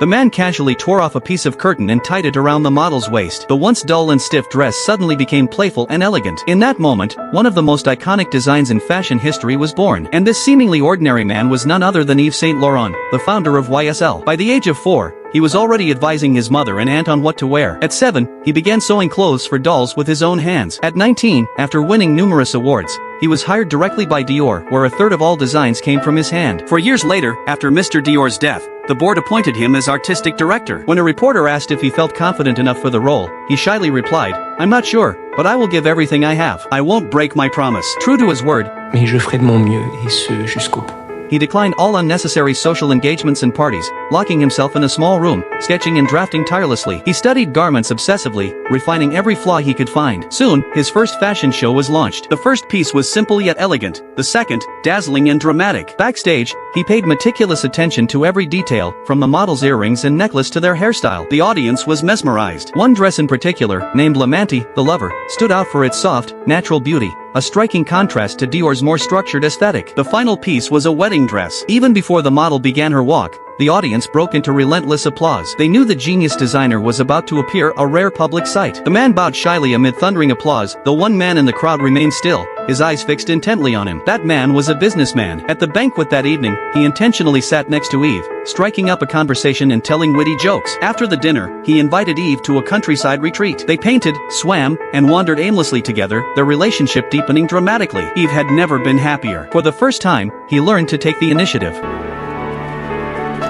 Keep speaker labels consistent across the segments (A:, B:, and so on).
A: The man casually tore off a piece of curtain and tied it around the model's waist. The once dull and stiff dress suddenly became playful and elegant. In that moment, one of the most iconic designs in fashion history was born. And this seemingly ordinary man was none other than Yves Saint Laurent, the founder of YSL. By the age of 4, he was already advising his mother and aunt on what to wear. At 7, he began sewing clothes for dolls with his own hands. At 19, after winning numerous awards, he was hired directly by Dior, where a third of all designs came from his hand. 4 years later, after Mr. Dior's death, the board appointed him as artistic director. When a reporter asked if he felt confident enough for the role, he shyly replied, "I'm not sure, but I will give everything I have. I won't break my promise." True to his word,
B: Mais je ferai de mon mieux, et ce jusqu'au bout.
A: he declined all unnecessary social engagements and parties, locking himself in a small room, sketching and drafting tirelessly. He studied garments obsessively, refining every flaw he could find. Soon, his first fashion show was launched. The first piece was simple yet elegant, the second, dazzling and dramatic. Backstage, he paid meticulous attention to every detail, from the model's earrings and necklace to their hairstyle. The audience was mesmerized. One dress in particular, named L'Amante, the Lover, stood out for its soft, natural beauty, a striking contrast to Dior's more structured aesthetic. The final piece was a wedding dress. Even before the model began her walk, the audience broke into relentless applause. They knew the genius designer was about to appear, a rare public sight. The man bowed shyly amid thundering applause, though one man in the crowd remained still, his eyes fixed intently on him. That man was a businessman. At the banquet that evening, he intentionally sat next to Eve, striking up a conversation and telling witty jokes. After the dinner, he invited Eve to a countryside retreat. They painted, swam, and wandered aimlessly together, their relationship deepening dramatically. Eve had never been happier. For the first time, he learned to take the initiative.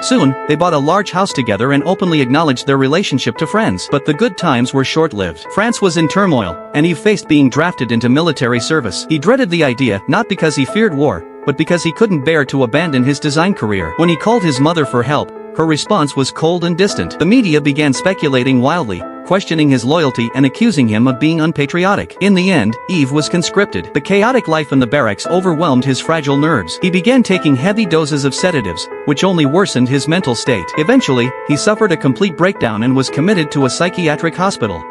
A: Soon, they bought a large house together and openly acknowledged their relationship to friends. But the good times were short-lived. France was in turmoil, and Yves faced being drafted into military service. He dreaded the idea, not because he feared war, but because he couldn't bear to abandon his design career. When he called his mother for help, her response was cold and distant. The media began speculating wildly, questioning his loyalty and accusing him of being unpatriotic. In the end, Yves was conscripted. The chaotic life in the barracks overwhelmed his fragile nerves. He began taking heavy doses of sedatives, which only worsened his mental state. Eventually, he suffered a complete breakdown and was committed to a psychiatric hospital.